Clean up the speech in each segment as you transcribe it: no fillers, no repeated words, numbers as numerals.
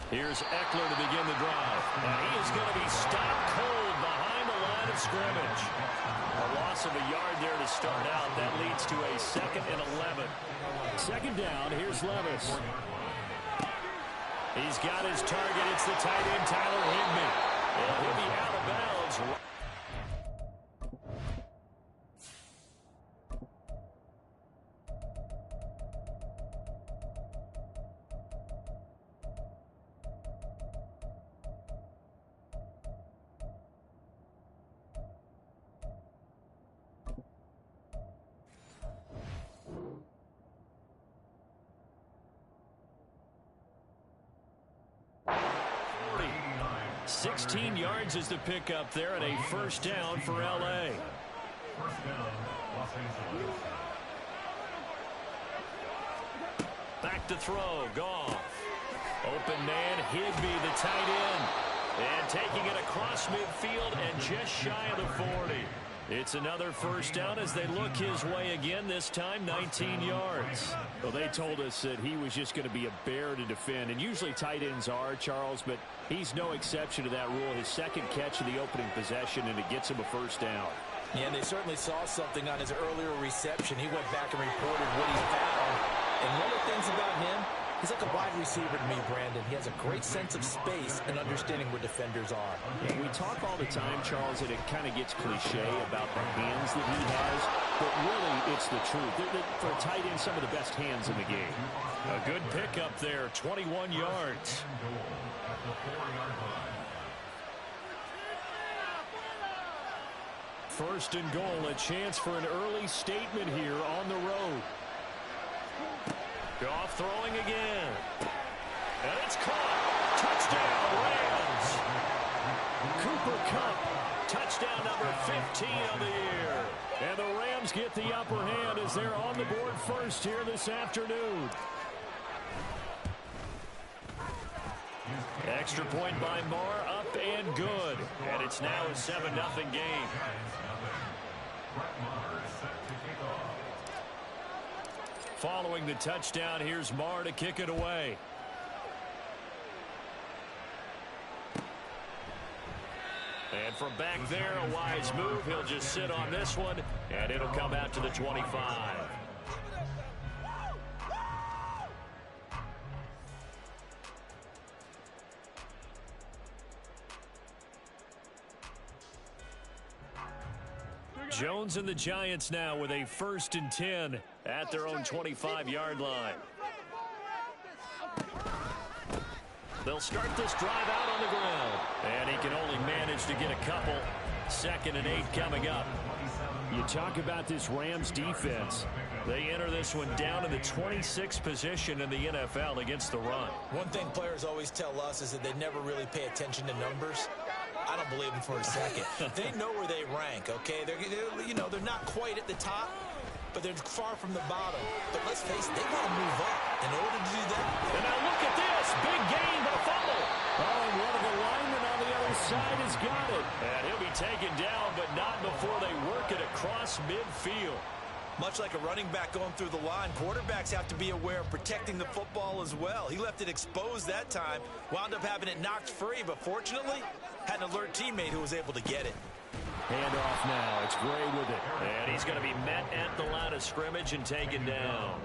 Here's Eckler to begin the drive. And he is going to be stopped cold behind the line of scrimmage. A loss of a yard there to start out. That leads to a 2nd and 11. Second down, here's Levis. He's got his target. It's the tight end, Tyler Higbee. And he'll be out of bounds. Is the pickup there and a first down for L.A. First down, Los Angeles. Back to throw, Goff. Open man, Higbee, the tight end. And taking it across midfield and just shy of the 40. It's another first down as they look his way again, this time 19 yards. Well, they told us that he was just going to be a bear to defend, and usually tight ends are, Charles, but he's no exception to that rule. His second catch of the opening possession, and it gets him a first down. Yeah, and they certainly saw something on his earlier reception. He went back and reported what he found. And one of the things about him, he's like a wide receiver to me, Brandon. He has a great sense of space and understanding where defenders are. Yeah, we talk all the time, Charles, that it kind of gets cliche about the hands that he has, but really it's the truth. For a tight end, some of the best hands in the game. A good pickup there, 21 yards. First and goal, a chance for an early statement here on the road. Goff throwing again. And it's caught. Touchdown, Rams. Cooper Kupp, touchdown number 15 of the year. And the Rams get the upper hand as they're on the board first here this afternoon. Extra point by Marr, up and good. And it's now a 7-0 game. Following the touchdown, here's Marr to kick it away. And from back there, a wise move. He'll just sit on this one, and it'll come out to the 25. Jones and the Giants now with a 1st and 10 at their own 25-yard line. They'll start this drive out on the ground. And he can only manage to get a couple. 2nd and 8 coming up. You talk about this Rams defense. They enter this one down in the 26th position in the NFL against the run. One thing players always tell us is that they never really pay attention to numbers. I don't believe them for a second. They know where they rank, okay? They're not quite at the top, but they're far from the bottom. But let's face it, they got to move up in order to do that. And now look at this. Big gain, but a fumble. Oh, and one of the linemen on the other side has got it. And he'll be taken down, but not before they work it across midfield. Much like a running back going through the line, quarterbacks have to be aware of protecting the football as well. He left it exposed that time, wound up having it knocked free, but fortunately, had an alert teammate who was able to get it. Handoff now. It's Gray with it. And he's going to be met at the line of scrimmage and taken down.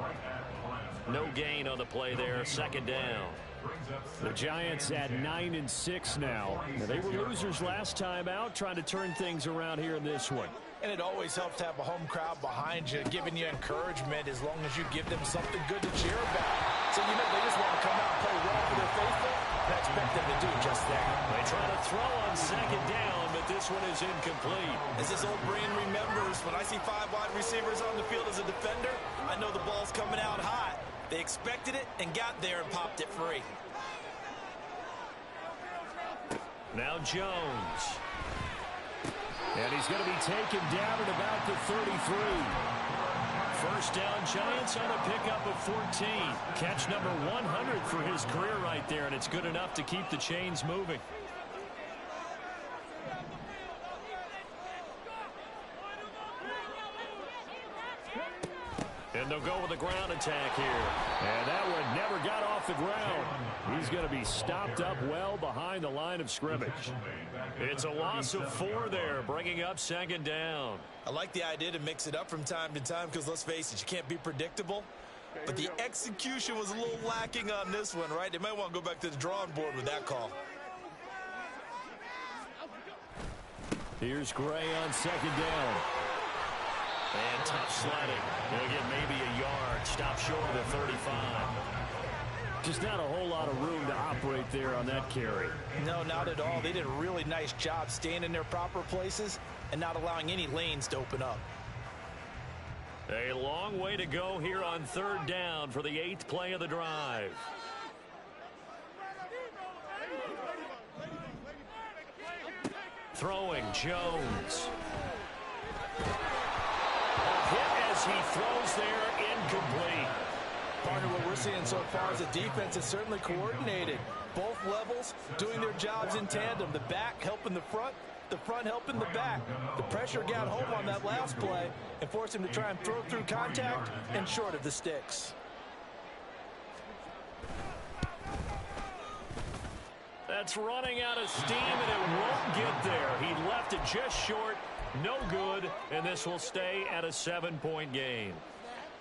No gain on the play there. 2nd down. The Giants at 9-6 now. They were losers last time out, trying to turn things around here in this one. And it always helps to have a home crowd behind you, giving you encouragement as long as you give them something good to cheer about. So, they just want to come out and play well for their faithful. I expect them to do just that. They try to throw on 2nd down, but this one is incomplete. As this old brain remembers, when I see 5 wide receivers on the field as a defender, I know the ball's coming out high. They expected it and got there and popped it free. Now Jones. And he's going to be taken down at about the 33. First down, Giants on a pickup of 14. Catch number 100 for his career right there, and it's good enough to keep the chains moving. And they'll go with a ground attack here. And that one never got off the ground. He's going to be stopped up well behind the line of scrimmage. It's a loss of 4 there, bringing up second down. I like the idea to mix it up from time to time because, let's face it, you can't be predictable. But the execution was a little lacking on this one, right? They might want to go back to the drawing board with that call. Here's Gray on second down. And tough sledding. He'll get maybe a yard. Stop short of the 35. Just not a whole lot of room to operate there on that carry. No, not at all. They did a really nice job staying in their proper places and not allowing any lanes to open up. A long way to go here on third down for the 8th play of the drive. Throwing Jones. As he throws there, incomplete. Partner, what we're seeing so far is the defense is certainly coordinated. Both levels doing their jobs in tandem. The back helping the front helping the back. The pressure got home on that last play and forced him to try and throw through contact and short of the sticks. That's running out of steam, and it won't get there. He left it just short. No good, and this will stay at a 7-point game.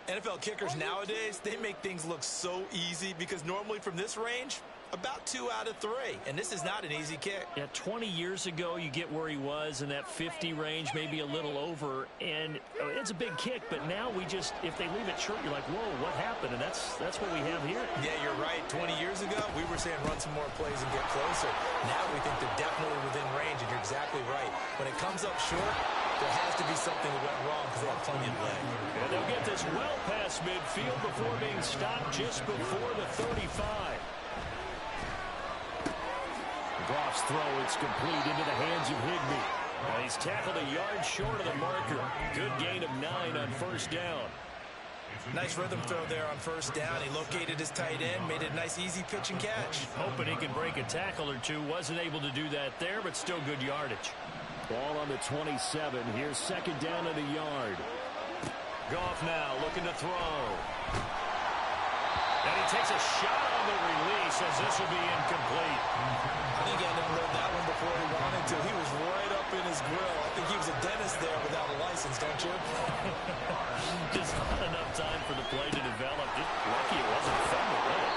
NFL kickers nowadays, they make things look so easy because normally from this range, about 2 out of 3. And this is not an easy kick. Yeah, 20 years ago, you get where he was in that 50 range, maybe a little over. And it's a big kick, but now we just, if they leave it short, you're like, whoa, what happened? And that's what we have here. Yeah, you're right. 20 years ago, we were saying run some more plays and get closer. Now we think they're definitely within range, and you're exactly right. When it comes up short, there has to be something that went wrong because they have plenty of leg. And they'll get this well past midfield before being stopped just before the 35. Goff's throw, it's complete into the hands of Higbee. And he's tackled a yard short of the marker. Good gain of 9 on first down. Nice rhythm throw there on first down. He located his tight end, made it a nice easy pitch and catch. Hoping he can break a tackle or two. Wasn't able to do that there, but still good yardage. Ball on the 27. Here's second down and a yard. Goff now looking to throw. And he takes a shot on the release as this will be incomplete. I think he had to unload that one before he wanted to. He was right up in his grill. I think he was a dentist there without a license, don't you? Just not enough time for the play to develop. Just lucky it wasn't fumble, really.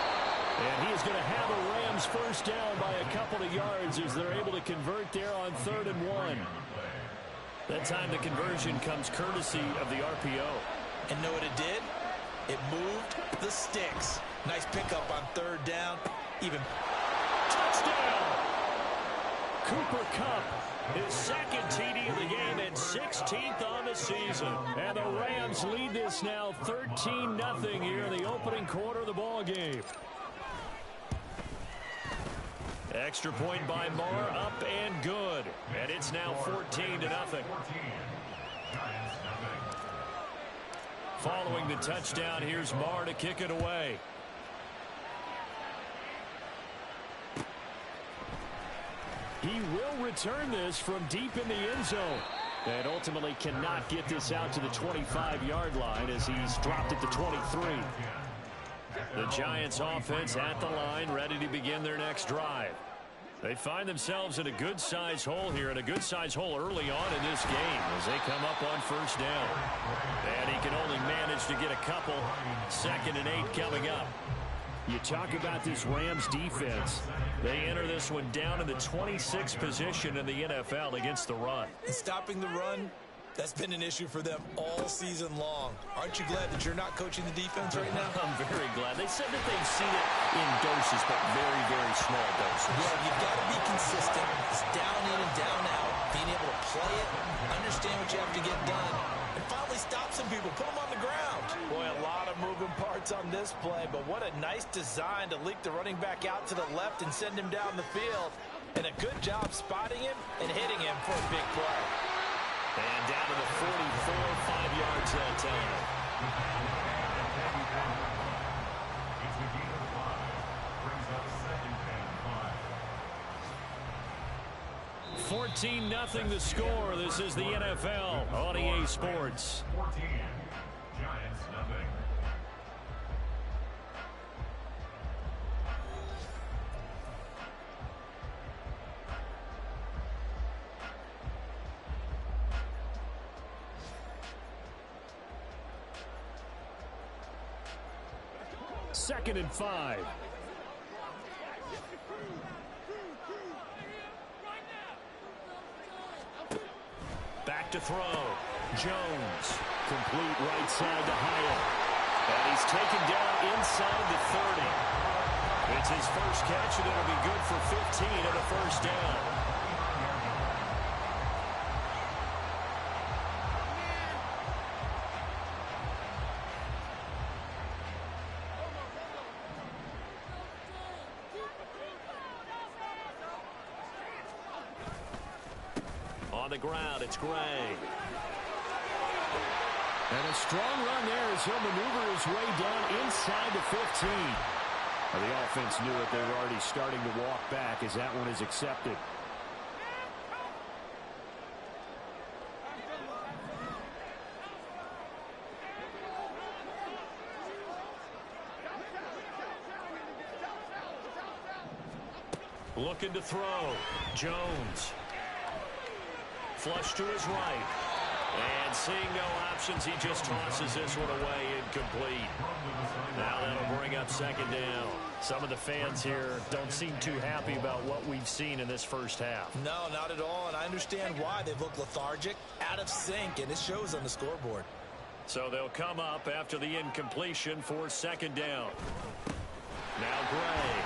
And he is going to have a Rams first down by a couple of yards as they're able to convert there on 3rd and 1. That time the conversion comes courtesy of the RPO. And know what it did? It moved the sticks. Nice pickup on 3rd down. Even touchdown! Cooper Kupp, his second TD of the game and 16th on the season. And the Rams lead this now 13-0 here in the opening quarter of the ball game. Extra point by Marr, up and good. And it's now 14-0. Following the touchdown, here's Marr to kick it away. He will return this from deep in the end zone. And ultimately cannot get this out to the 25-yard line as he's dropped it to 23. The Giants offense at the line, ready to begin their next drive. They find themselves in a good-sized hole here, and a good-sized hole early on in this game as they come up on first down. And he can only manage to get a couple. 2nd and 8 coming up. You talk about this Rams defense. They enter this one down in the 26th position in the NFL against the run. Stopping the run, that's been an issue for them all season long. Aren't you glad that you're not coaching the defense right now? I'm very glad. They said that they've seen it in doses, but very, very small doses. Yeah, you've got to be consistent. It's down in and down out. Being able to play it, understand what you have to get done, and finally stop some people, put them on the ground. Boy, a lot of moving parts points on this play, but what a nice design to leak the running back out to the left and send him down the field. And a good job spotting him and hitting him for a big play. And down to the 44, 5 yards that time. 14-0 the score. This is the NFL on EA Sports. 14, Giants nothing. Second and 5. Back to throw. Jones. Complete right side to Hyatt. And he's taken down inside the 30. It's his first catch, and it'll be good for 15 and a first down. On the ground, it's Gray. And a strong run there as he'll maneuver his way down inside the 15. Well, the offense knew it. They were already starting to walk back as that one is accepted. Looking to throw. Jones. Flush to his right. And seeing no options, he just tosses this one away incomplete. Now that'll bring up second down. Some of the fans here don't seem too happy about what we've seen in this first half. No, not at all, and I understand why. They've looked lethargic, out of sync, and it shows on the scoreboard. So they'll come up after the incompletion for second down. Now Gray.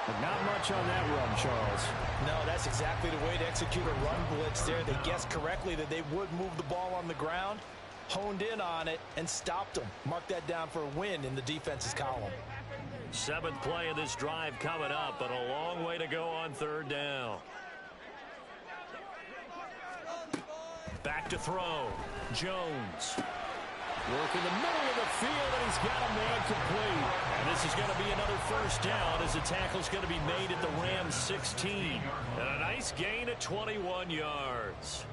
But not much on that run, Charles. No, that's exactly the way to execute a run blitz there. They guessed correctly that they would move the ball on the ground, honed in on it, and stopped them. Mark that down for a win in the defense's column. Seventh play of this drive coming up, but a long way to go on third down. Back to throw. Jones. Work in the middle of the field, and he's got a man complete. And this is going to be another first down as the tackle's going to be made at the Rams 16. And a nice gain of 21 yards.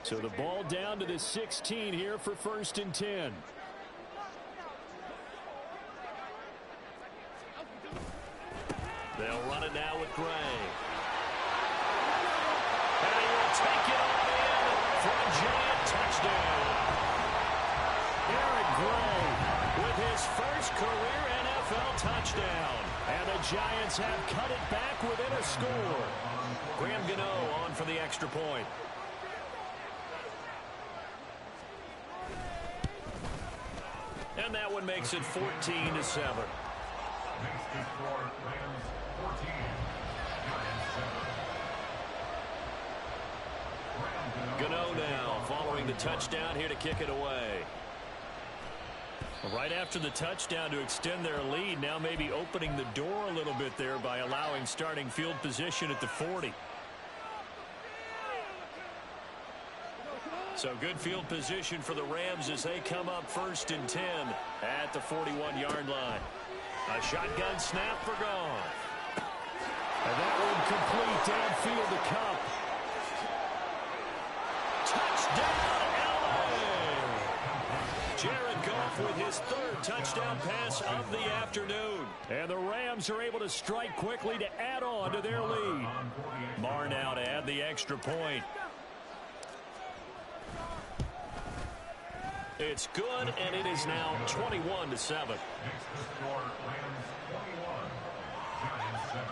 So the ball down to the 16 here for first and 10. They'll run it now with Gray. And he will take it on in for a giant touchdown. Eric Gray with his first career NFL touchdown. And the Giants have cut it back within a score. Graham Gano on for the extra point. And that one makes it 14-7. Makes the score Rams 14, Giants 7. Gano now following the touchdown here to kick it away. Right after the touchdown to extend their lead, now maybe opening the door a little bit there by allowing starting field position at the 40. So good field position for the Rams as they come up first and 10 at the 41-yard line. A shotgun snap for Goff. And that one complete downfield to Cup. Touchdown, LA! Jared Goff with his third touchdown pass of the afternoon. And the Rams are able to strike quickly to add on to their lead. Marr now to add the extra point. It's good, and it is now 21-7. Makes the score Rams 21, Giants 7.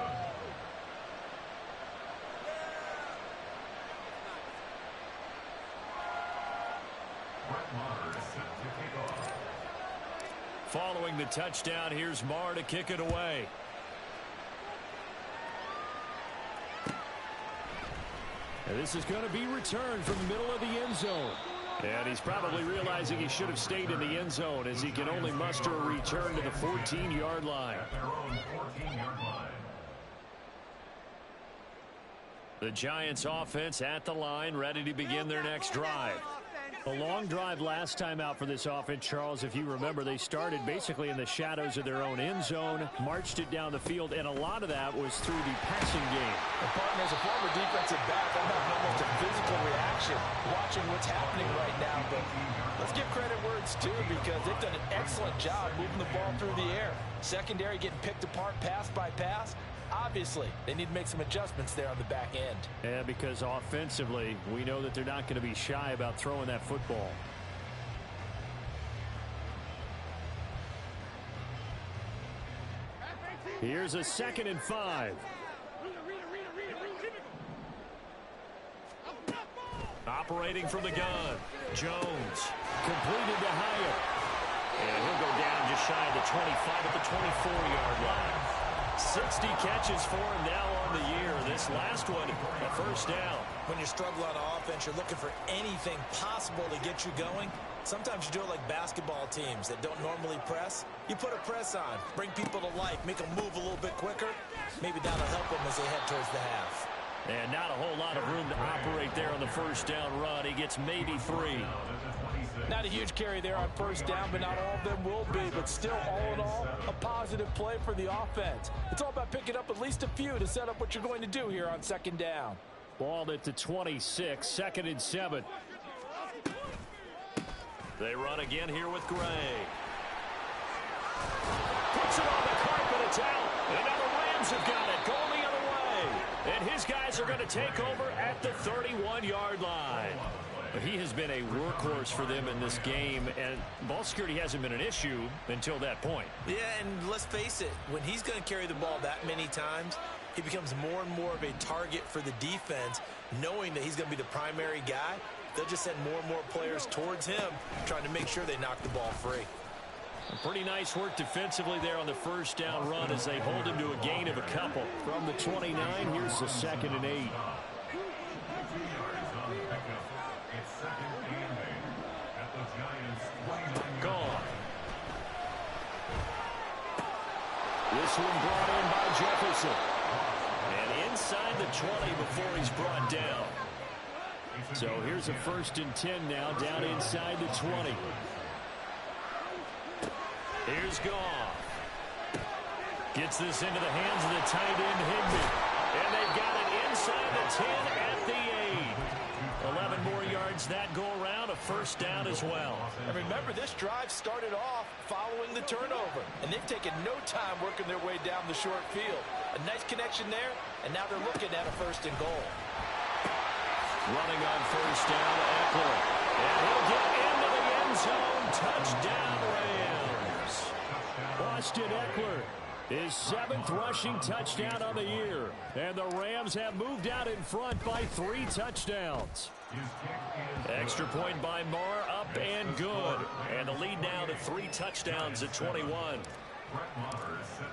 Brett Maher is set to kick off. Following the touchdown, here's Marr to kick it away. And this is going to be returned from the middle of the end zone. And he's probably realizing he should have stayed in the end zone as he can only muster a return to the 14-yard line. The Giants offense at the line, ready to begin their next drive. A long drive last time out for this offense, Charles. If you remember, they started basically in the shadows of their own end zone, marched it down the field, and a lot of that was through the passing game. And partner, as a former defensive back, I'm having almost a physical reaction watching what's happening right now. But let's give credit where it's due, because they've done an excellent job moving the ball through the air. Secondary getting picked apart pass by pass. Obviously, they need to make some adjustments there on the back end. Yeah, because offensively, we know that they're not going to be shy about throwing that football. Here's a 2nd and 5. Operating from the gun. Jones. Completed to Hyatt. And he'll go down just shy of the 25 at the 24-yard line. 60 catches for him now on the year. This last one, a first down. When you struggle on offense, you're looking for anything possible to get you going. Sometimes you do it like basketball teams that don't normally press. You put a press on, bring people to life, make them move a little bit quicker. Maybe that'll help them as they head towards the half. And not a whole lot of room to operate there on the first down run. He gets maybe 3. Not a huge carry there on first down, but not all of them will be. But still, all in all, a positive play for the offense. It's all about picking up at least a few to set up what you're going to do here on 2nd down. Ball at the 26, 2nd and 7. They run again here with Gray. Puts it on the carpet, it's out. And now the Rams have got it, going the other way. And his guys are going to take over at the 31-yard line. He has been a workhorse for them in this game, and ball security hasn't been an issue until that point. Yeah, and let's face it, when he's going to carry the ball that many times, he becomes more and more of a target for the defense, knowing that he's going to be the primary guy. They'll just send more and more players towards him, trying to make sure they knock the ball free. Pretty nice work defensively there on the first down run as they hold him to a gain of a couple. From the 29, here's the 2nd and 8. Gone. This one brought in by Jefferson. And inside the 20 before he's brought down. So here's a 1st and 10 now, down inside the 20. Here's Goff. Gets this into the hands of the tight end, Higbee. And they've got it inside the 10 at the 8. 11 more yards that go around, a first down as well. And remember, this drive started off following the turnover. And they've taken no time working their way down the short field. A nice connection there, and now they're looking at a 1st and goal. Running on first down, Eckler. And he'll get into the end zone. Touchdown, Rams. Austin Eckler, his 7th rushing touchdown on the year. And the Rams have moved out in front by 3 touchdowns. Extra point by Marr, up and good. And the lead now to 3 touchdowns at 21.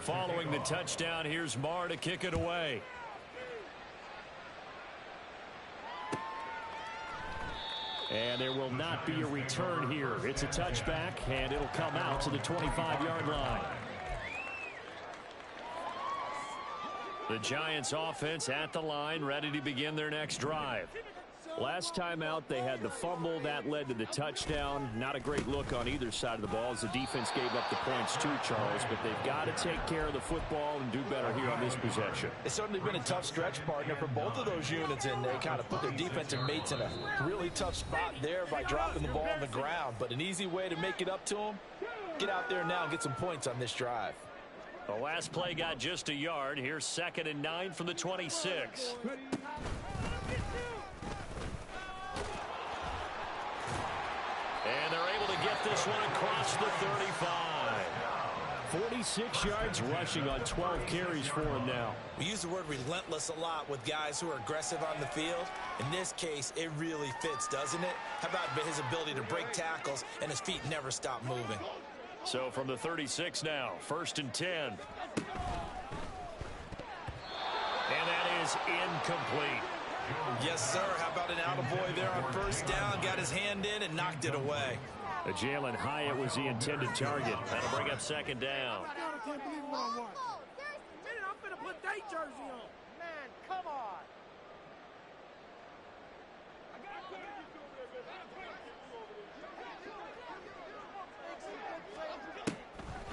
Following the touchdown, here's Marr to kick it away. And there will not be a return here. It's a touchback, and it'll come out to the 25-yard line. The Giants offense at the line, ready to begin their next drive. Last time out, they had the fumble. That led to the touchdown. Not a great look on either side of the ball as the defense gave up the points too, Charles. But they've got to take care of the football and do better here on this possession. It's certainly been a tough stretch, partner, for both of those units, and they kind of put their defensive mates in a really tough spot there by dropping the ball on the ground. But an easy way to make it up to them, get out there now and get some points on this drive. The last play got just a yard. Here's 2nd and 9 from the 26. And they're able to get this one across the 35. 46 yards rushing on 12 carries for him now. We use the word relentless a lot with guys who are aggressive on the field. In this case, it really fits, doesn't it? How about his ability to break tackles and his feet never stop moving? So from the 36 now, 1st and 10. And that is incomplete. Yes, sir. How about an attaboy there on first down? Got his hand in and knocked it away. Jalen Hyatt was the intended target. That'll bring up second down. I can't believe what I watched. Man, I'm finna put their jersey on. Man, come on.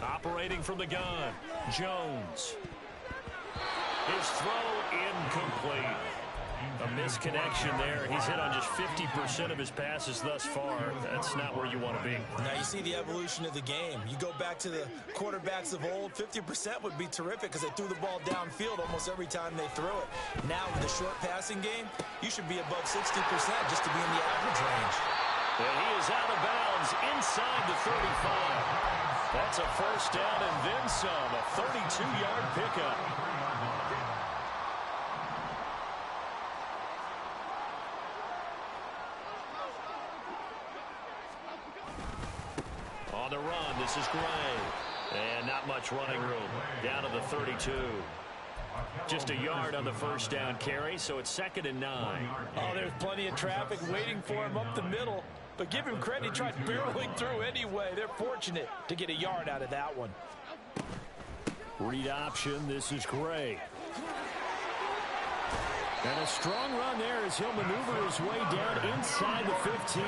Operating from the gun, Jones. His throw incomplete. A misconnection there. He's hit on just 50% of his passes thus far. That's not where you want to be. Now you see the evolution of the game. You go back to the quarterbacks of old, 50% would be terrific because they threw the ball downfield almost every time they threw it. Now with the short passing game, you should be above 60% just to be in the average range. And he is out of bounds inside the 35. That's a first down and then some. A 32-yard pickup. On the run, this is Gray. And not much running room. Down to the 32. Just a yard on the first down carry, so it's 2nd and 9. Oh, there's plenty of traffic waiting for him up the middle. But give him credit, he tried barreling through anyway. They're fortunate to get a yard out of that one. Read option, this is Gray. And a strong run there as he'll maneuver his way down inside the 15.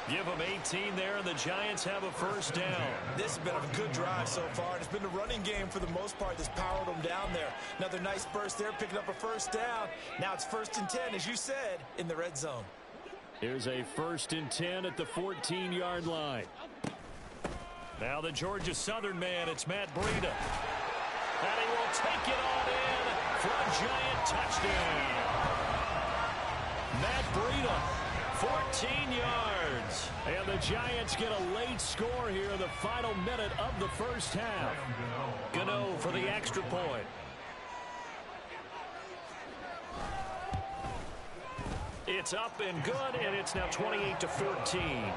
Give him 18 there, and the Giants have a first down. This has been a good drive so far. It's been the running game for the most part that's powered them down there. Another nice burst there, picking up a first down. Now it's 1st and 10, as you said, in the red zone. Here's a 1st and 10 at the 14-yard line. Now the Georgia Southern man, it's Matt Breida. And he will take it on in for a Giant touchdown. Matt Breida, 14 yards. And the Giants get a late score here in the final minute of the first half. Gano for the extra point. It's up and good, and it's now 28-14.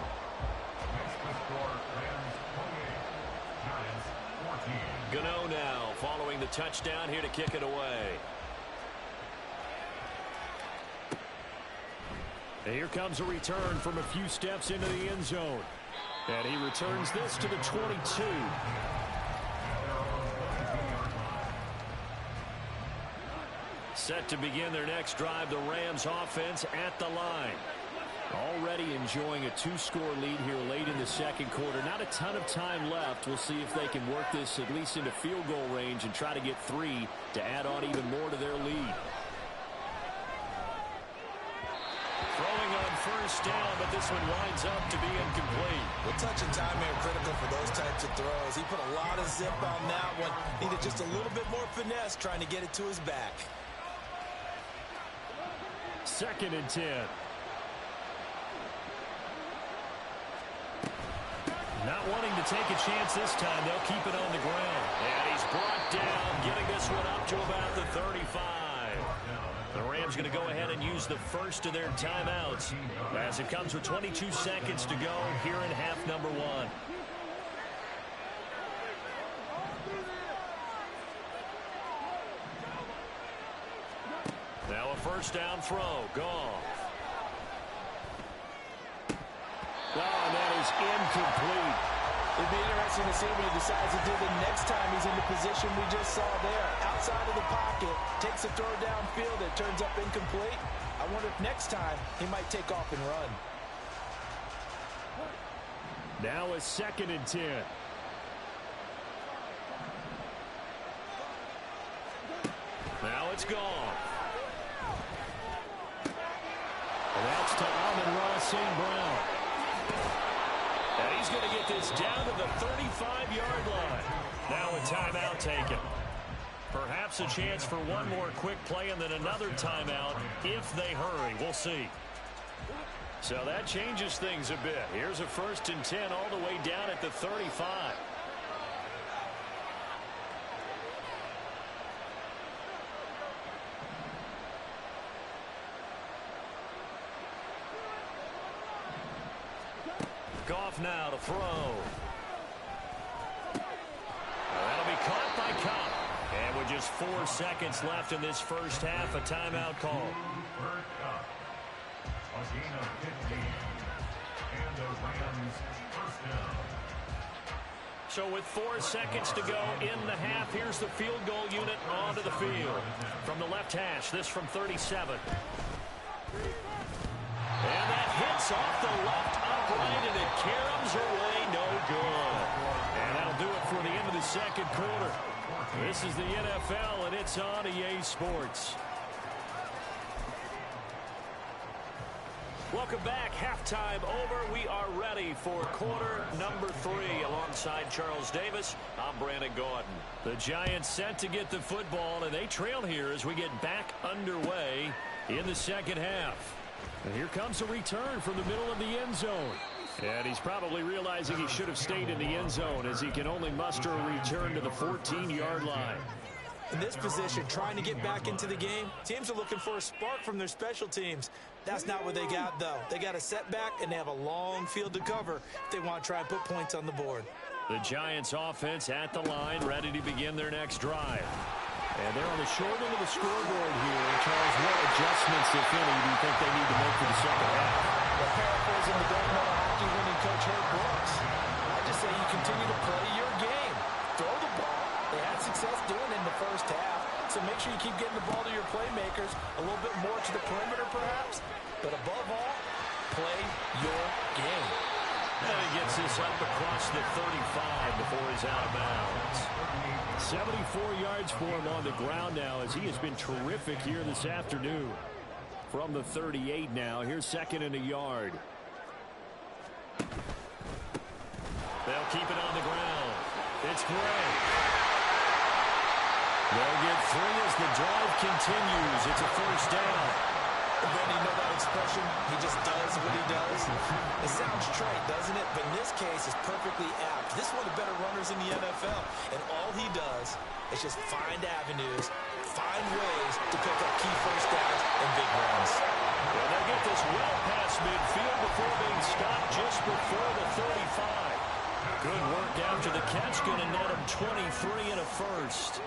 Gano now following the touchdown here to kick it away. And here comes a return from a few steps into the end zone. And he returns this to the 22. Set to begin their next drive, the Rams offense at the line. Already enjoying a 2-score lead here late in the second quarter. Not a ton of time left. We'll see if they can work this at least into field goal range and try to get 3 to add on even more to their lead. Throwing on first down, but this one winds up to be incomplete. Well, touch and time are critical for those types of throws. He put a lot of zip on that one. Needed just a little bit more finesse trying to get it to his back. 2nd and 10. Not wanting to take a chance this time. They'll keep it on the ground. And he's brought down, getting this one up to about the 35. The Rams going to go ahead and use the first of their timeouts as it comes with 22 seconds to go here in half number 1. Now a first down throw. Goff. Oh, and that is incomplete. It'd be interesting to see what he decides to do the next time he's in the position we just saw there. Outside of the pocket, takes a throw downfield, it turns up incomplete. I wonder if next time he might take off and run. Now a 2nd and 10. Now it's gone. And that's to Amon-Ra St. Brown. And he's going to get this down to the 35-yard line. Now a timeout taken. Perhaps a chance for one more quick play and then another timeout if they hurry. We'll see. So that changes things a bit. Here's a 1st and 10 all the way down at the 35. Goff now to throw. That'll be caught by Cobb. And And with just 4 seconds left in this first half, a timeout call. First up, a gain of 15. And the Rams first down. So with 4 seconds to go in the half, here's the field goal unit onto the field. From the left hash, this from 37. And that hits off the left upright, and it caroms away, no good. And that'll do it for the end of the second quarter. This is the NFL, and it's on EA Sports. Welcome back. Halftime over. We are ready for quarter number 3. Alongside Charles Davis, I'm Brandon Gordon. The Giants set to get the football, and they trail here as we get back underway in the second half. And here comes a return from the middle of the end zone. And he's probably realizing he should have stayed in the end zone as he can only muster a return to the 14-yard line. In this position, trying to get back into the game, teams are looking for a spark from their special teams. That's not what they got, though. They got a setback, and they have a long field to cover if they want to try and put points on the board. The Giants offense at the line, ready to begin their next drive. And they're on the short end of the scoreboard here. Charles, what adjustments, if any, do you think they need to make for the second half? Well, paraphrasing the Governmental Hockey winning coach Herb Brooks, I just say you continue to play your game. Throw the ball. They had success doing it in the first half, so make sure you keep getting the ball to your playmakers, a little bit more to the perimeter perhaps, but above all, play your game. And he gets this up across the 35 before he's out of bounds. 74 yards for him on the ground now as he has been terrific here this afternoon. From the 38 now, here's second and a yard. They'll keep it on the ground. It's Gray. They'll get 3 as the drive continues. It's a first down. And then you know that expression, he just does what he does. It sounds trite, doesn't it? But in this case, it's perfectly apt. This is one of the better runners in the NFL. And all he does is just find avenues, find ways to pick up key first downs and big runs. Well, they'll get this well past midfield before being stopped just before the 35. Good work after the catch. Going to net him 23 and a first.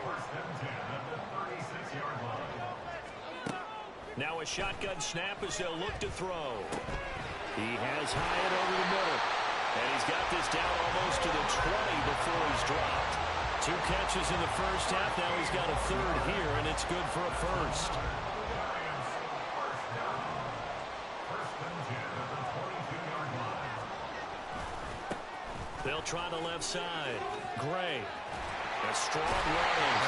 First and 10 at the 36-yard line. Now a shotgun snap as they'll look to throw. He has Hyatt over the middle. And he's got this down almost to the 20 before he's dropped. 2 catches in the first half. Now he's got a third here, and it's good for a first. First and 10 at the 22-yard line. They'll try the left side. Gray. A strong running.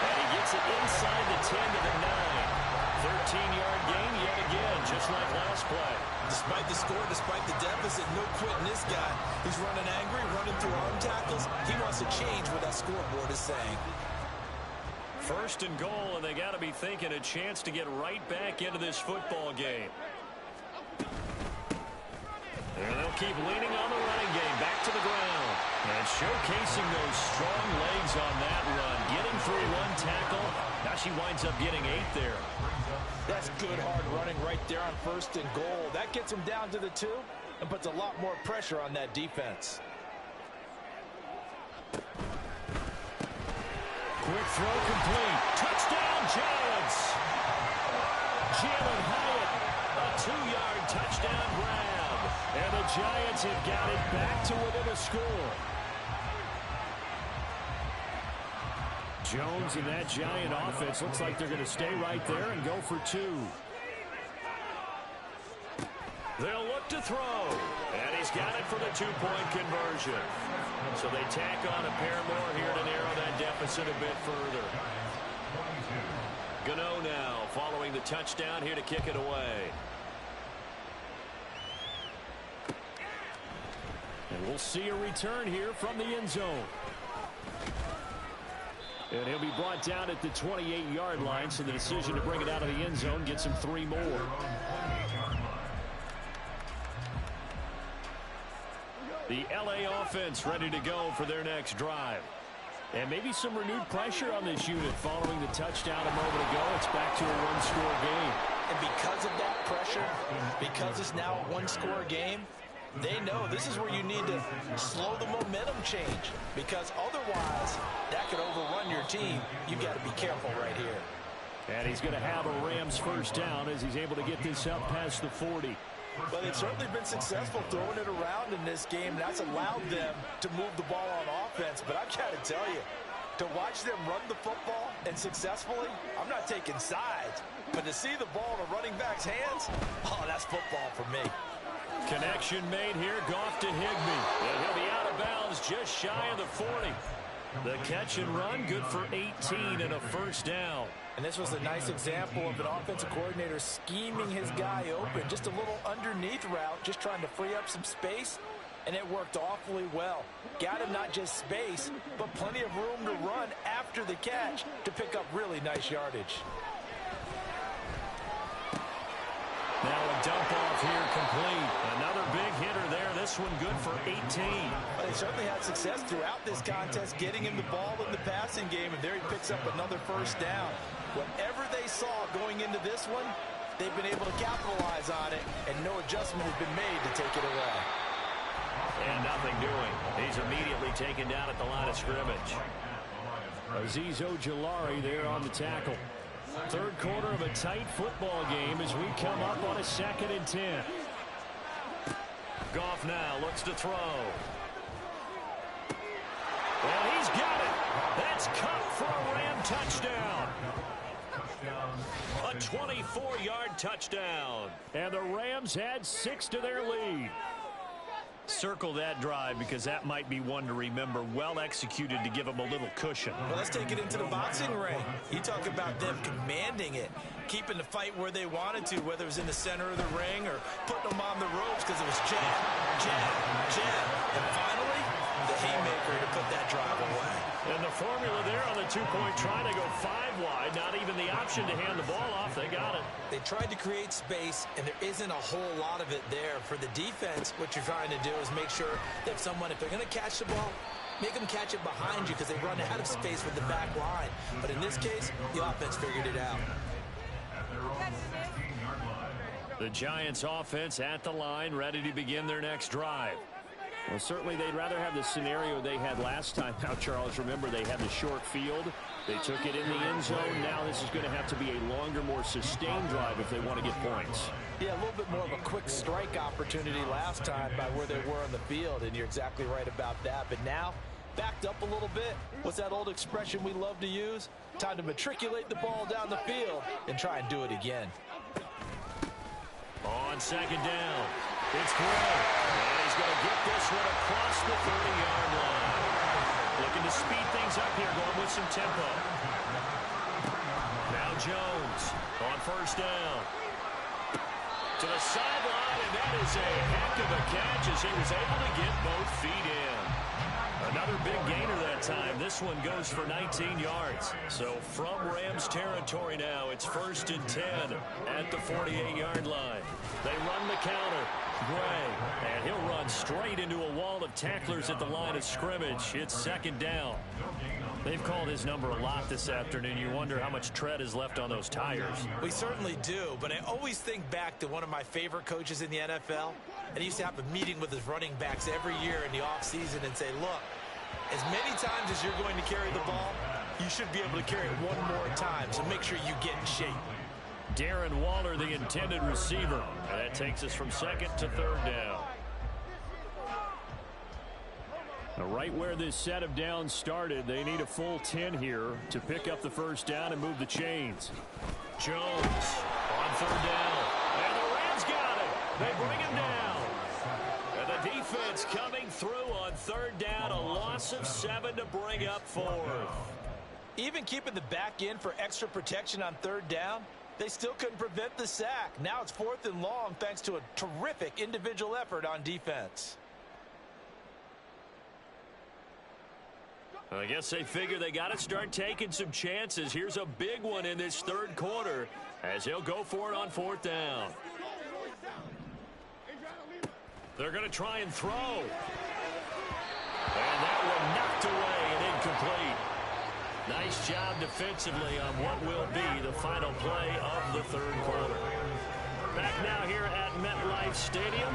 And he gets it inside the 10 to the 9. 13-yard gain yet again, just like last play. Despite the score, despite the deficit, no quitting this guy. He's running angry, running through arm tackles. He wants to change what that scoreboard is saying. First and goal, and they got to be thinking a chance to get right back into this football game. And they'll keep leaning on the running game, back to the ground. And showcasing those strong legs on that run. Getting through 1 tackle. Now she winds up getting 8 there. That's good hard running right there on first and goal. That gets him down to the 2 and puts a lot more pressure on that defense. Quick throw complete. Touchdown, Giants. Jalen Hyatt, a 2-yard touchdown grab. And the Giants have got it back to within a score. Jones and that Giant offense looks like they're going to stay right there and go for 2. They'll look to throw. And he's got it for the 2-point conversion. So they tack on a pair more here to narrow that deficit a bit further. Gano now following the touchdown here to kick it away. And we'll see a return here from the end zone. And he'll be brought down at the 28-yard line, so the decision to bring it out of the end zone gets him 3 more. The LA offense ready to go for their next drive. And maybe some renewed pressure on this unit following the touchdown a moment ago. It's back to a 1-score game. And because of that pressure, because it's now a 1-score game, They know this is where you need to slow the momentum change, because otherwise that could overrun your team. You've got to be careful right here. And he's going to have a Rams first down as he's able to get this up past the 40. Well, they've certainly been successful throwing it around in this game. That's allowed them to move the ball on offense. But I've got to tell you, to watch them run the football and successfully, I'm not taking sides. But to see the ball in a running back's hands, oh, that's football for me. Connection made here, Goff to Higbee. And he'll be out of bounds just shy of the 40. The catch and run, good for 18 and a first down. And this was a nice example of an offensive coordinator scheming his guy open. Just a little underneath route, just trying to free up some space, and it worked awfully well. Got him not just space, but plenty of room to run after the catch to pick up really nice yardage. Now a dump off here complete. Another big hitter there. This one good for 18. But they certainly had success throughout this contest, getting him the ball in the passing game, and there he picks up another first down. Whatever they saw going into this one, they've been able to capitalize on it, and no adjustment has been made to take it away. And nothing doing. He's immediately taken down at the line of scrimmage. Azeez Ojulari there on the tackle. Third quarter of a tight football game as we come up on a 2nd and 10. Goff now looks to throw. Well, he's got it. That's caught for a Ram touchdown. A 24-yard touchdown. And the Rams add 6 to their lead. Circle that drive because that might be one to remember. Well executed to give them a little cushion. Well, let's take it into the boxing ring. You talk about them commanding it, keeping the fight where they wanted to, whether it was in the center of the ring or putting them on the ropes because it was jab, jab, jab. And finally, the haymaker to put that drive away. And the formula there on the two-point try to go 5 wide. Not even the option to hand the ball off. They got it. They tried to create space, and there isn't a whole lot of it there. For the defense, what you're trying to do is make sure that someone, if they're going to catch the ball, make them catch it behind you because they run out of space with the back line. But in this case, the offense figured it out. The Giants offense at the line, ready to begin their next drive. Well, certainly they'd rather have the scenario they had last time. Now, Charles, remember they had the short field. They took it in the end zone. Now this is going to have to be a longer, more sustained drive if they want to get points. Yeah, a little bit more of a quick strike opportunity last time by where they were on the field, and you're exactly right about that. But now, backed up a little bit. What's that old expression we love to use? Time to matriculate the ball down the field and try and do it again. On 2nd down, it's Gray. And he's going to get this one across the 30-yard line. Looking to speed things up here, going with some tempo. Now Jones on 1st down. To the sideline, and that is a heck of a catch as he was able to get both feet in. Another big gainer that time. This one goes for 19 yards. So from Rams territory now, it's 1st and 10 at the 48-yard line. They run the counter. Gray, and he'll run straight into a wall of tacklers at the line of scrimmage. It's 2nd down. They've called his number a lot this afternoon. You wonder how much tread is left on those tires. We certainly do, but I always think back to one of my favorite coaches in the NFL, and he used to have a meeting with his running backs every year in the offseason and say, look, as many times as you're going to carry the ball, you should be able to carry it one more time, so make sure you get in shape. Darren Waller, the intended receiver. And that takes us from 2nd to 3rd down. Now, right where this set of downs started, they need a full 10 here to pick up the first down and move the chains. Jones on 3rd down. And the Rams got it. They bring him down. And the defense coming through on 3rd down. A loss of 7 to bring up 4th. Even keeping the back end for extra protection on 3rd down, they still couldn't prevent the sack. Now it's 4th and long thanks to a terrific individual effort on defense. I guess they figure they got to start taking some chances. Here's a big one in this 3rd quarter as he'll go for it on 4th down. They're going to try and throw. And that one knocked away and incomplete. Nice job defensively on what will be the final play of the 3rd quarter. Back now here at MetLife Stadium.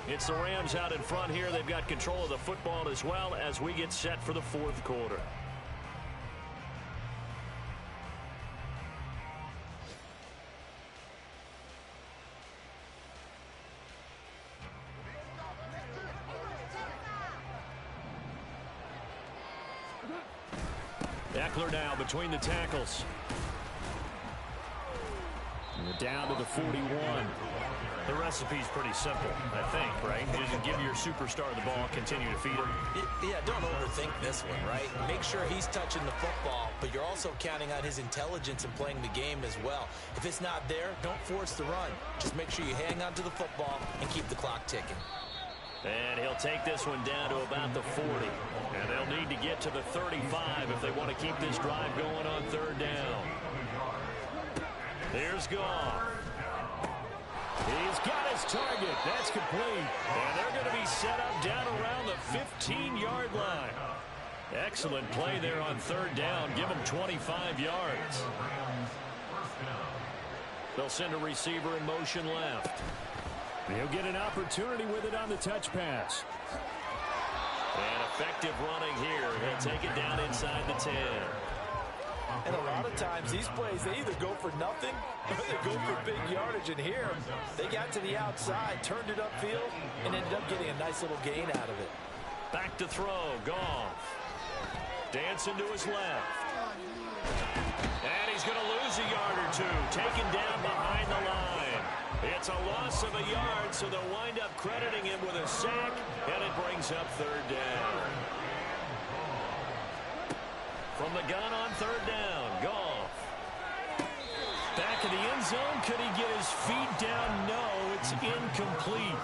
It's the Rams out in front here. They've got control of the football as well as we get set for the fourth quarter. Eckler now between the tackles. And down to the 41. The recipe's pretty simple, I think, right? You just give your superstar the ball, continue to feed him. Yeah, don't overthink this one, right? Make sure he's touching the football, but you're also counting on his intelligence in playing the game as well. If it's not there, don't force the run. Just make sure you hang on to the football and keep the clock ticking. And he'll take this one down to about the 40. And they'll need to get to the 35 if they want to keep this drive going on third down. Here's Goff. He's got his target. That's complete. And they're going to be set up down around the 15-yard line. Excellent play there on third down. Give them 25 yards. They'll send a receiver in motion left. He'll get an opportunity with it on the touch pass. And effective running here. He'll take it down inside the 10. And a lot of times these plays, they either go for nothing or they go for big yardage. And here, they got to the outside, turned it upfield, and ended up getting a nice little gain out of it. Back to throw. Goff. Dancing to his left. And he's going to lose a yard or two. Taken down behind the line. It's a loss of a yard, so they'll wind up crediting him with a sack, and it brings up third down. From the gun on third down, Goff. Back in the end zone. Could he get his feet down? No, it's incomplete.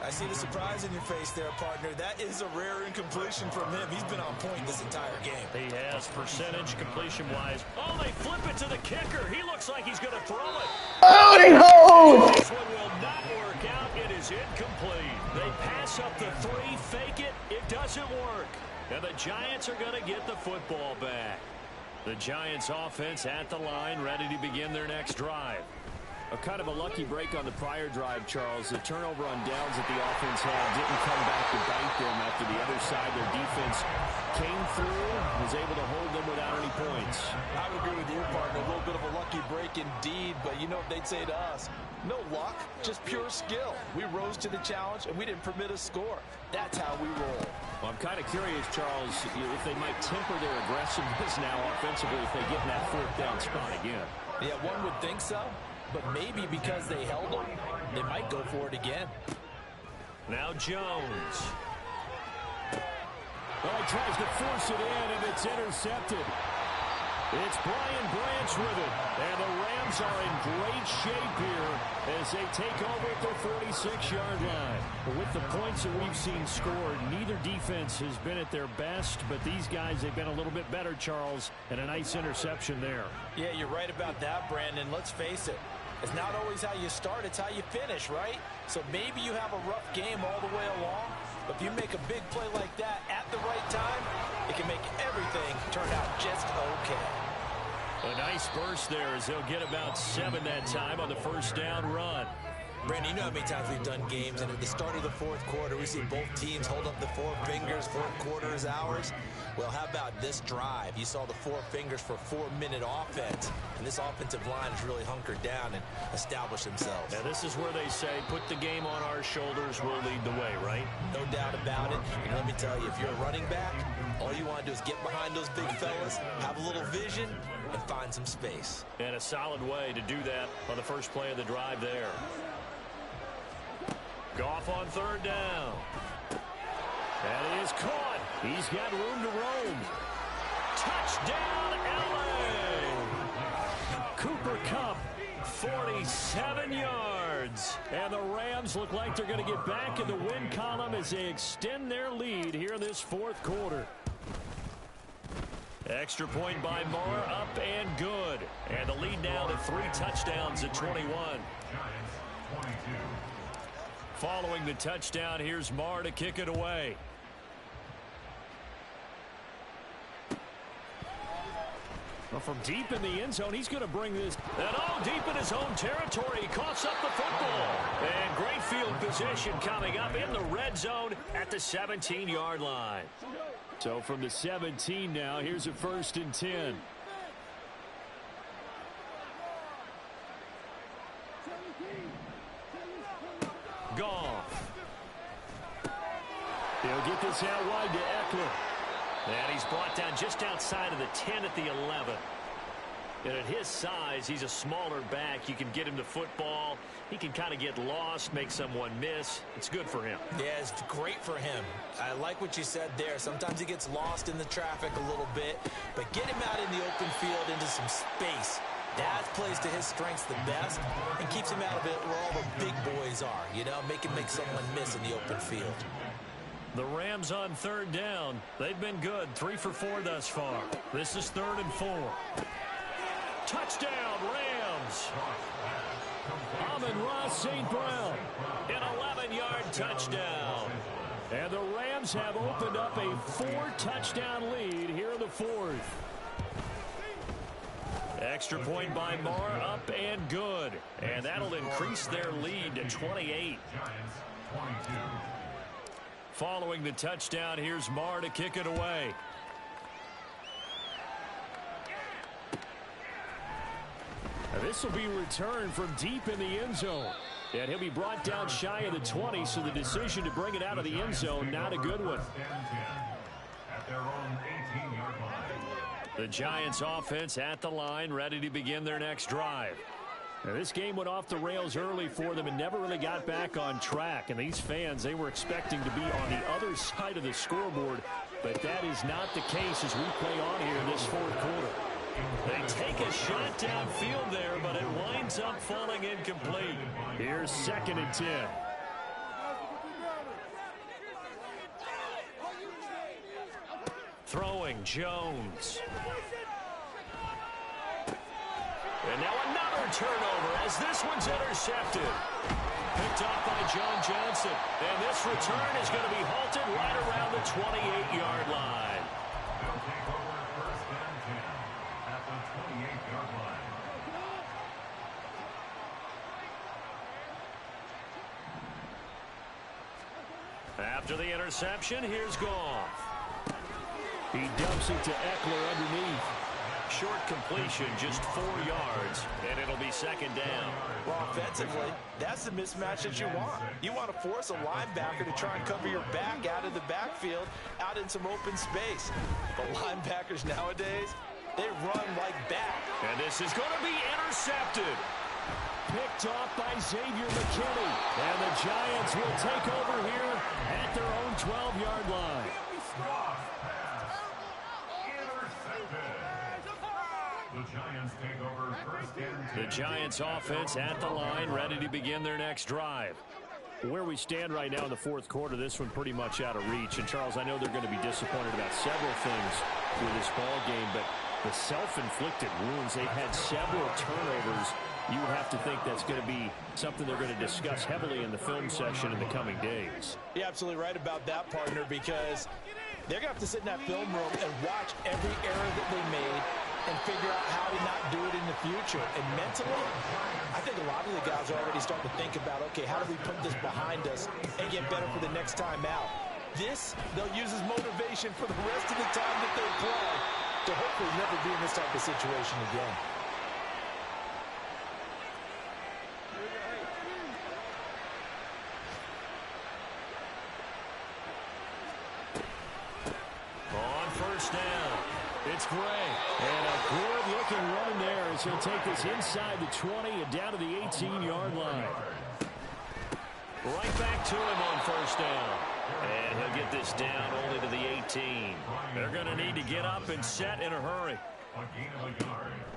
I see the surprise in your face there, partner. That is a rare incompletion from him. He's been on point this entire game. He has percentage completion-wise. Oh, they flip it to the kicker. He looks like he's going to throw it. Howdy ho! This one will not work out. It is incomplete. They pass up the 3, fake it. It doesn't work. And the Giants are going to get the football back. The Giants offense at the line, ready to begin their next drive. A kind of a lucky break on the prior drive, Charles. The turnover on downs that the offense had didn't come back to bite them after the other side. Their defense came through, was able to hold them without any points. I would agree with you, partner. A little bit of a lucky break indeed, but you know what they'd say to us? No luck, just pure skill. We rose to the challenge, and we didn't permit a score. That's how we roll. Well, I'm kind of curious, Charles, if they might temper their aggressiveness now offensively if they get in that fourth down spot again. Yeah, one would think so. But maybe because they held them, they might go for it again. Now Jones. Well, he tries to force it in, and it's intercepted. It's Brian Branch with it. And the Rams are in great shape here as they take over at their 46-yard line. But with the points that we've seen scored, neither defense has been at their best, but these guys, they've been a little bit better, Charles, and a nice interception there. Yeah, you're right about that, Brandon. Let's face it. It's not always how you start, it's how you finish, right? So maybe you have a rough game all the way along, but if you make a big play like that at the right time, it can make everything turn out just okay. A nice burst there as they'll get about 7 that time on the first down run. Brandon, you know how many times we've done games, and at the start of the fourth quarter, we see both teams hold up the 4 fingers, fourth quarter is ours. Well, how about this drive? You saw the 4 fingers for 4-minute offense, and this offensive line has really hunkered down and established themselves. Now, this is where they say, put the game on our shoulders, we'll lead the way, right? No doubt about it. And let me tell you, if you're a running back, all you want to do is get behind those big fellas, have a little vision, and find some space. And a solid way to do that on the first play of the drive there. Goff on third down. And he is caught. He's got room to roam. Touchdown, L.A. Cooper Kupp, 47 yards. And the Rams look like they're going to get back in the win column as they extend their lead here in this fourth quarter. Extra point by Marr, up and good. And the lead now to 3 touchdowns at 21. Following the touchdown, here's Marr to kick it away. Well, from deep in the end zone, he's going to bring this. And deep in his own territory, he coughs up the football. And great field position coming up in the red zone at the 17-yard line. So from the 17 now, here's a 1st and 10. Goff. He'll get this out wide to Eckler. And he's brought down just outside of the 10 at the 11. And at his size, he's a smaller back. You can get him the football. He can kind of get lost, make someone miss. It's good for him. Yeah, it's great for him. I like what you said there. Sometimes he gets lost in the traffic a little bit. But get him out in the open field into some space. That plays to his strengths the best and keeps him out of it where all the big boys are. You know, make someone miss in the open field. The Rams on 3rd down. They've been good. 3 for 4 thus far. This is 3rd and 4. Touchdown, Rams. Amon-Ra St. Brown. An 11-yard touchdown. And the Rams have opened up a 4-touchdown lead here in the 4th. Extra point by Marr, up and good. And that'll increase their lead to 28. Following the touchdown, here's Marr to kick it away. Now this will be returned from deep in the end zone. And he'll be brought down shy of the 20, so the decision to bring it out of the end zone, not a good one. At their own 18-yard line. The Giants offense at the line, ready to begin their next drive. Now, this game went off the rails early for them and never really got back on track. And these fans, they were expecting to be on the other side of the scoreboard, but that is not the case as we play on here in this 4th quarter. They take a shot downfield there, but it winds up falling incomplete. Here's 2nd and 10. Throwing Jones. And now another turnover as this one's intercepted. Picked up by John Johnson. And this return is going to be halted right around the 28-yard line. They'll take over 1st and 10 at the 28-yard line. After the interception, here's Goff. He dumps it to Eckler underneath. Short completion, just 4 yards, and it'll be 2nd down. Well, offensively, that's the mismatch that you want. You want to force a linebacker to try and cover your back out of the backfield, out in some open space. But linebackers nowadays, they run like that. And this is going to be intercepted. Picked off by Xavier McKinney. And the Giants will take over here at their own 12-yard line. The Giants take over 1st and 10. The Giants offense at the line, ready to begin their next drive. Where we stand right now in the 4th quarter, this one pretty much out of reach. And, Charles, I know they're going to be disappointed about several things with this ball game, but the self-inflicted wounds, they've had several turnovers. You would have to think that's going to be something they're going to discuss heavily in the film session in the coming days. You're absolutely right about that, partner, because they're going to have to sit in that film room and watch every error that they made and figure out how to not do it in the future. And mentally, I think a lot of the guys are already starting to think about, okay, how do we put this behind us and get better for the next time out? This, they'll use as motivation for the rest of the time that they play to hopefully never be in this type of situation again. On 1st down, it's Gray. And a good-looking run there as he'll take this inside the 20 and down to the 18-yard line. Right back to him on 1st down. And he'll get this down only to the 18. They're going to need to get up and set in a hurry.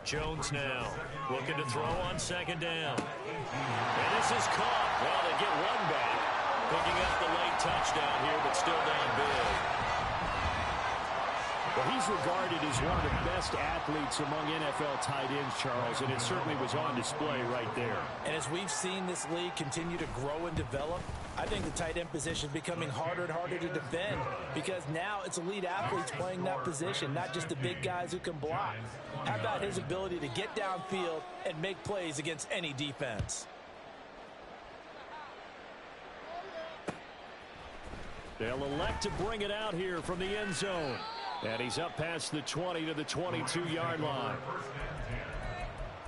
Jones now looking to throw on 2nd down. And this is caught. Well, they get one back. Picking up the late touchdown here, but still down big. Well, he's regarded as one of the best athletes among NFL tight ends, Charles, and it certainly was on display right there. And as we've seen this league continue to grow and develop, I think the tight end position is becoming harder and harder to defend because now it's elite athletes playing that position, not just the big guys who can block. How about his ability to get downfield and make plays against any defense? They'll elect to bring it out here from the end zone. And he's up past the 20 to the 22-yard line. First and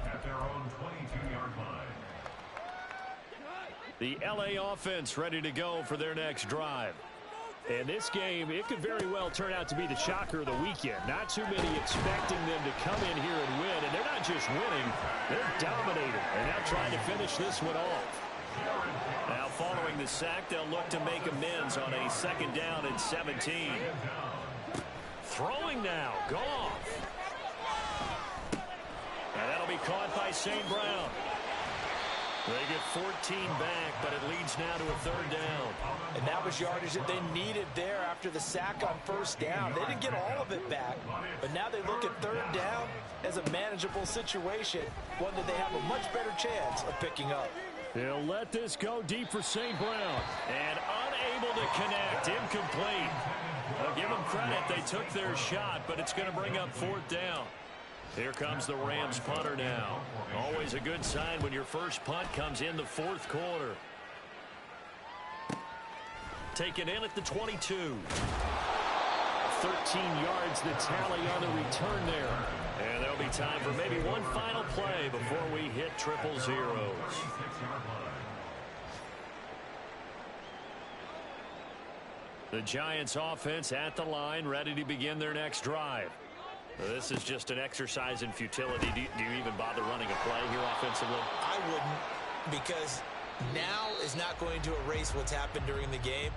10 at their own 22-yard line. The LA offense ready to go for their next drive. And this game, it could very well turn out to be the shocker of the weekend. Not too many expecting them to come in here and win. And they're not just winning, they're dominating. And now trying to finish this one off. Now following the sack, they'll look to make amends on a 2nd down and 17. Throwing now, Goff. And that'll be caught by St. Brown. They get 14 back, but it leads now to a 3rd down. And that was yardage that they needed there after the sack on 1st down. They didn't get all of it back, but now they look at 3rd down as a manageable situation, one that they have a much better chance of picking up. They'll let this go deep for St. Brown. And unable to connect, incomplete. I'll give them credit, they took their shot, but it's going to bring up 4th down. Here comes the Rams punter now. Always a good sign when your first punt comes in the 4th quarter. Taken in at the 22. 13 yards the tally on the return there. And there'll be time for maybe one final play before we hit triple zeros. The Giants offense at the line, ready to begin their next drive. This is just an exercise in futility. Do you even bother running a play here offensively? I wouldn't, because now is not going to erase what's happened during the game.